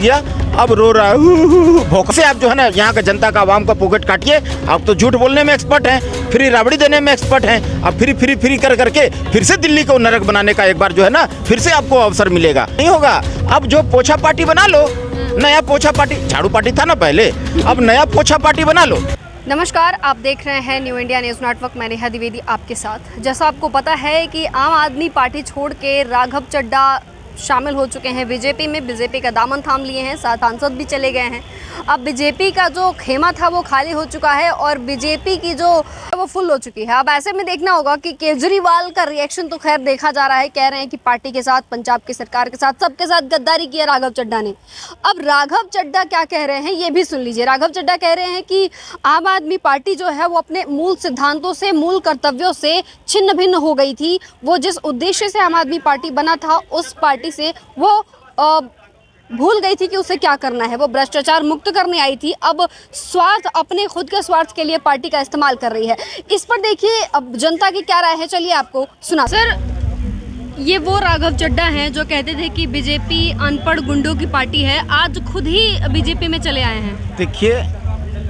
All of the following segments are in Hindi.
गया अब रो रहा है भौंक से। आप जो है ना यहाँ का जनता का आवाम का पॉकेट काटिए। आप तो झूठ बोलने में एक्सपर्ट हैं, फ्री राबड़ी देने में एक्सपर्ट हैं। अब फ्री कर करके फिर से दिल्ली को नरक बनाने का एक बार जो है ना फिर से आपको अवसर मिलेगा। नहीं होगा। अब जो पोछा पार्टी बना लो, नया पोछा पार्टी, झाड़ू पार्टी था ना पहले, अब नया पोछा पार्टी बना लो। नमस्कार, आप देख रहे हैं न्यू इंडिया न्यूज़ नेटवर्क। मैं नेहा द्विवेदी आपके साथ। जैसा आपको पता है कि आम आदमी पार्टी छोड़ के राघव चड्ढा शामिल हो चुके हैं बीजेपी में। बीजेपी का दामन थाम लिए हैं, 7 सांसद भी चले गए हैं। अब बीजेपी का जो खेमा था वो खाली हो चुका है और बीजेपी की जो वो फुल हो चुकी है। अब ऐसे में देखना होगा कि केजरीवाल का रिएक्शन तो खैर देखा जा रहा है। कह रहे हैं कि पार्टी के साथ, पंजाब की सरकार के साथ, सबके साथ गद्दारी की है राघव चड्ढा ने। अब राघव चड्ढा क्या कह रहे हैं ये भी सुन लीजिए। राघव चड्ढा कह रहे हैं कि आम आदमी पार्टी जो है वो अपने मूल सिद्धांतों से, मूल कर्तव्यों से छिन्न भिन्न हो गई थी। वो जिस उद्देश्य से आम आदमी पार्टी बना था उस पार्टी से वो भूल गई थी कि उसे क्या करना है। वो भ्रष्टाचार मुक्त करने आई थी। अब स्वार्थ, अपने खुद के स्वार्थ के लिए पार्टी का इस्तेमाल कर रही है। इस पर देखिए अब जनता की क्या राय है, चलिए आपको सुना। सर, ये वो राघव चड्ढा हैं जो कहते थे कि बीजेपी अनपढ़ गुंडों की पार्टी है, आज खुद ही बीजेपी में चले आए हैं। देखिए,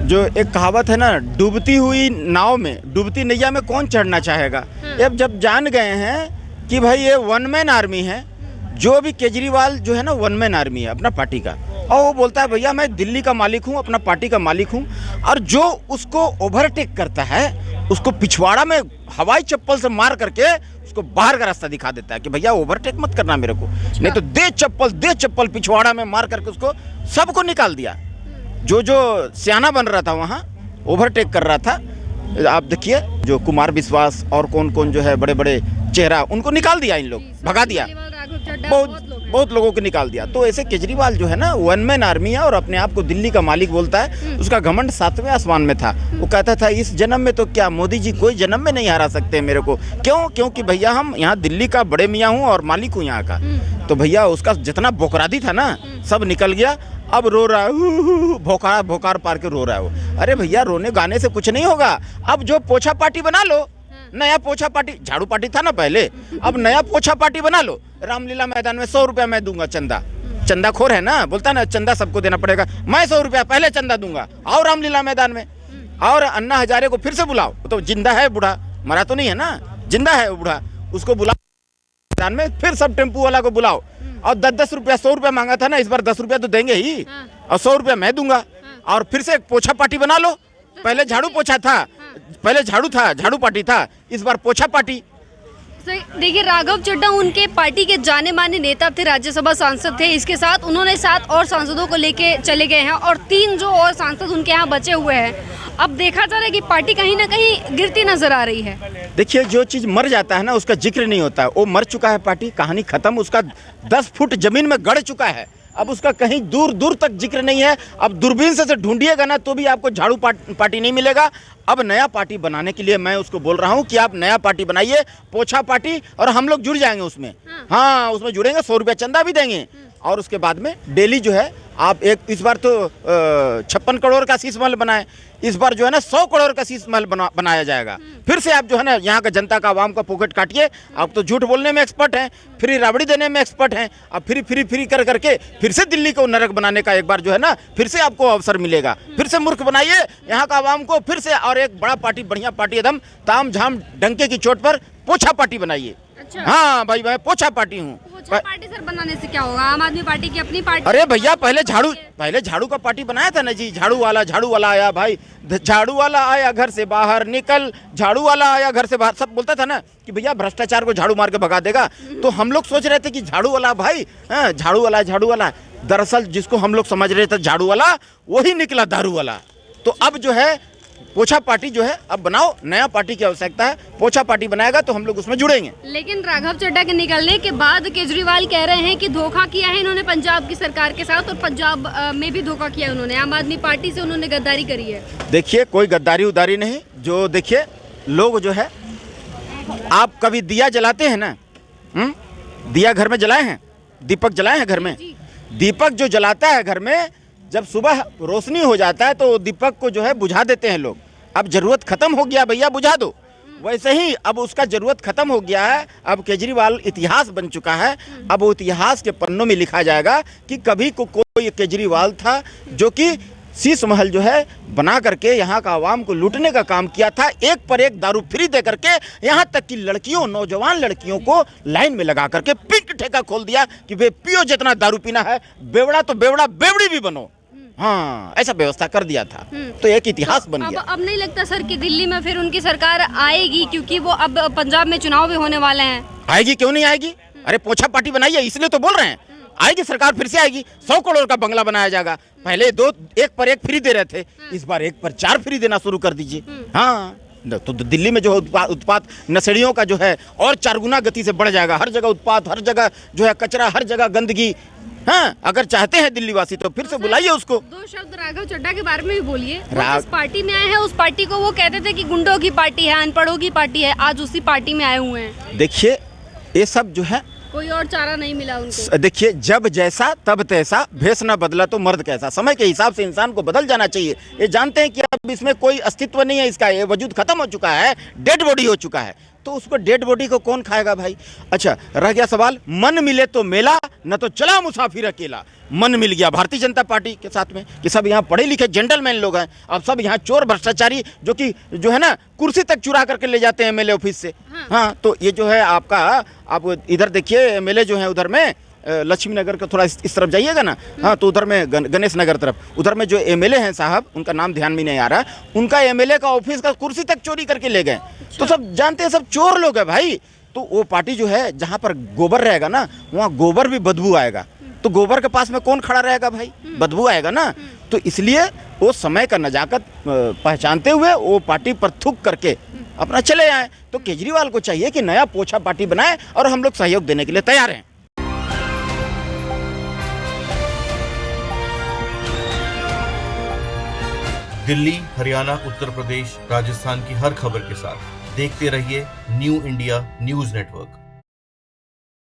जो एक कहावत है ना, डूबती हुई नाव में, डूबती नैया में कौन चढ़ना चाहेगा। अब जब जान गए हैं कि भाई ये वन मैन आर्मी है, जो भी केजरीवाल जो है ना वन मैन आर्मी है अपना पार्टी का, और वो बोलता है भैया मैं दिल्ली का मालिक हूँ, अपना पार्टी का मालिक हूँ, और जो उसको ओवरटेक करता है उसको पिछवाड़ा में हवाई चप्पल से मार करके उसको बाहर का रास्ता दिखा देता है कि भैया ओवरटेक मत करना मेरे को, नहीं तो दे चप्पल पिछवाड़ा में मार करके उसको सबको निकाल दिया। जो सियाना बन रहा था वहाँ, ओवरटेक कर रहा था, आप देखिए जो कुमार विश्वास और कौन जो है बड़े बड़े चेहरा, उनको निकाल दिया, इन लोग भगा दिया, बहुत लोगों को निकाल दिया। तो ऐसे केजरीवाल जो है ना वन मैन आर्मी है और अपने आप को दिल्ली का मालिक बोलता है। उसका घमंड 7वें आसमान में था। वो कहता था इस जन्म में तो क्या मोदी जी कोई जन्म में नहीं हरा सकते मेरे को। क्योंकि भैया हम यहाँ दिल्ली का बड़े मियाँ हूँ और मालिक हूँ यहाँ का। तो भैया उसका जितना बोकरादी था ना सब निकल गया। अब रो रहा है, भोकार पार के रो रहा है वो। अरे भैया रोने गाने से कुछ नहीं होगा। अब जो पोछा पार्टी बना लो, नया पोछा पार्टी, झाड़ू पार्टी था ना पहले, अब नया पोछा पार्टी बना लो। रामलीला मैदान में 100 रुपया मैं दूंगा चंदा खोर है ना, बोलता ना चंदा सबको देना पड़ेगा, मैं 100 रुपया पहले चंदा दूंगा। और रामलीला मैदान में, और अन्ना हजारे को फिर से बुलाओ। तो जिंदा है बूढ़ा, मरा तो नहीं है ना, जिंदा है वो बूढ़ा, उसको बुलाओ मैदान में। फिर सब टेम्पू वाला को बुलाओ और 10-10 रुपया, 100 रुपया मांगा था ना, इस बार 10 रुपया तो देंगे ही, और 100 रुपया मैं दूंगा। और फिर से एक पोछा पार्टी बना लो। पहले झाड़ू पोछा था, पहले झाड़ू पार्टी था, इस बार पोछा पार्टी। देखिए, राघव चड्ढा उनके पार्टी के जाने माने नेता थे, राज्यसभा सांसद थे। इसके साथ उन्होंने 7 और सांसदों को लेके चले गए हैं और 3 जो और सांसद उनके यहाँ बचे हुए हैं। अब देखा जा रहा है कि पार्टी कहीं ना कहीं गिरती नजर आ रही है। देखिए, जो चीज मर जाता है ना उसका जिक्र नहीं होता है। वो मर चुका है, पार्टी कहानी खत्म, उसका 10 फुट जमीन में गड़ चुका है। अब उसका कहीं दूर तक जिक्र नहीं है। अब दूरबीन से ढूंढिएगा ना तो भी आपको झाड़ू पार्टी नहीं मिलेगा। अब नया पार्टी बनाने के लिए मैं उसको बोल रहा हूँ कि आप नया पार्टी बनाइए, पोछा पार्टी, और हम लोग जुड़ जाएंगे उसमें। हाँ, उसमें जुड़ेंगे, 100 रुपया चंदा भी देंगे। और उसके बाद में डेली जो है आप एक, इस बार तो 56 करोड़ का शीश महल बनाए, इस बार जो है ना 100 करोड़ का शीश महल बनाया जाएगा। फिर से आप जो है ना यहाँ का जनता का आवाम का पॉकेट काटिए। आप तो झूठ बोलने में एक्सपर्ट हैं, फ्री राबड़ी देने में एक्सपर्ट हैं। अब फ्री कर करके फिर से दिल्ली को नरक बनाने का एक बार जो है ना फिर से आपको अवसर मिलेगा। फिर से मूर्ख बनाइए यहाँ का आवाम को, फिर से और एक बड़ा पार्टी, बढ़िया पार्टी, एकदम ताम झाम डंके की चोट पर पोछा पार्टी बनाइए। अच्छा। हाँ भाई, मैं पोछा पार्टी हूँ। पार्टी सर बनाने से क्या होगा? आम आदमी पार्टी की अपनी पार्टी। अरे भैया पहले झाड़ू का पार्टी बनाया था ना जी। झाड़ू वाला आया भाई, झाड़ू वाला आया घर से बाहर निकल, झाड़ू वाला आया घर से बाहर, सब बोलता था ना कि भैया भ्रष्टाचार को झाड़ू मार के भगा देगा। तो हम लोग सोच रहे थे कि झाड़ू वाला भाई, झाड़ू वाला, दरअसल जिसको हम लोग समझ रहे थे झाड़ू वाला, वही निकला दारू वाला। तो अब जो है पोछा पार्टी जो है अब बनाओ, नया पार्टी की आवश्यकता है। पोछा पार्टी बनाएगा तो हम लोग उसमें जुड़ेंगे। लेकिन राघव चड्ढा के निकलने के बाद केजरीवाल कह रहे हैं कि धोखा किया है इन्होंने पंजाब की सरकार के साथ, और पंजाब में भी धोखा किया उन्होंने, आम आदमी पार्टी से उन्होंने गद्दारी करी है। देखिए, कोई गद्दारी उदारी नहीं। जो देखिए लोग जो है, आप कभी दिया जलाते हैं ना, दिया घर में जलाए हैं, दीपक जलाए हैं घर में। दीपक जो जलाता है घर में, जब सुबह रोशनी हो जाता है तो दीपक को जो है बुझा देते हैं लोग। अब जरूरत खत्म हो गया भैया, बुझा दो, वैसे ही अब उसका जरूरत खत्म हो गया है। अब केजरीवाल इतिहास बन चुका है। अब वो इतिहास के पन्नों में लिखा जाएगा कि कभी को कोई केजरीवाल था जो कि शीश महल जो है बना करके यहाँ का आवाम को लूटने का काम किया था, एक पर एक दारू फ्री दे करके, यहाँ तक कि लड़कियों, नौजवान लड़कियों को लाइन में लगा करके पिंक ठेका खोल दिया कि वे पियो जितना दारू पीना है, बेवड़ा तो बेवड़ा, बेवड़ी भी बनो। हाँ, ऐसा व्यवस्था कर दिया था। तो एक इतिहास बन गया। अब नहीं लगता सर कि दिल्ली में फिर उनकी सरकार आएगी, क्योंकि वो अब पंजाब में चुनाव भी होने वाले हैं? आएगी, क्यों नहीं आएगी? अरे पोछा पार्टी बनाई है, इसलिए तो बोल रहे हैं। आएगी सरकार, फिर से आएगी। 100 करोड़ का बंगला बनाया जाएगा। पहले एक पर एक फ्री दे रहे थे, इस बार 1 पर 4 फ्री देना शुरू कर दीजिए। हाँ, तो दिल्ली में जो उत्पात नशेड़ियों का जो है और 4 गुना गति से बढ़ जाएगा। हर जगह उत्पात, हर जगह जो है कचरा, हर जगह गंदगी। हाँ, अगर चाहते हैं दिल्ली वासी तो फिर से बुलाइए उसको। 2 शब्द राघव चड्ढा के बारे में भी बोलिए। जिस पार्टी में आए हैं उस पार्टी को वो कहते थे कि गुंडों की पार्टी है, अनपढ़ों की पार्टी है, आज उसी पार्टी में आए हुए हैं। देखिए, ये सब जो है कोई और चारा नहीं मिला उनको। देखिए, जब जैसा तब तैसा, भेष न बदला तो मर्द कैसा। समय के हिसाब से इंसान को बदल जाना चाहिए। ये जानते हैं कि अब इसमें कोई अस्तित्व नहीं है, इसका ये वजूद खत्म हो चुका है, डेड बॉडी हो चुका है। तो उसको डेड बॉडी को कौन खाएगा भाई? अच्छा, रह गया सवाल, मन मिले तो मेला, न तो चला मुसाफिर अकेला। मन मिल गया भारतीय जनता पार्टी के साथ में कि सब यहाँ पढ़े लिखे जेंटलमैन लोग हैं। अब सब यहाँ चोर भ्रष्टाचारी जो कि जो है ना कुर्सी तक चुरा करके ले जाते हैं एमएलए ऑफिस से। हाँ, तो ये जो है आपका, आप इधर देखिए एमएलए जो है उधर में लक्ष्मी नगर का थोड़ा इस तरफ जाइएगा ना। हाँ, तो उधर में गणेश नगर तरफ, उधर में जो एमएलए हैं साहब, उनका नाम ध्यान में नहीं आ रहा, उनका एमएलए का ऑफिस का कुर्सी तक चोरी करके ले गए। तो सब जानते हैं, सब चोर लोग हैं भाई। तो वो पार्टी जो है जहाँ पर गोबर रहेगा ना, वहाँ गोबर भी बदबू आएगा। तो गोबर के पास में कौन खड़ा रहेगा भाई? बदबू आएगा ना। तो इसलिए वो समय का नजाकत पहचानते हुए वो पार्टी पर थूक करके अपना चले आए। तो केजरीवाल को चाहिए कि नया पोछा पार्टी बनाए और हम लोग सहयोग देने के लिए तैयार हैं। दिल्ली, हरियाणा, उत्तर प्रदेश, राजस्थान की हर खबर के साथ देखते रहिए न्यू इंडिया न्यूज़ नेटवर्क।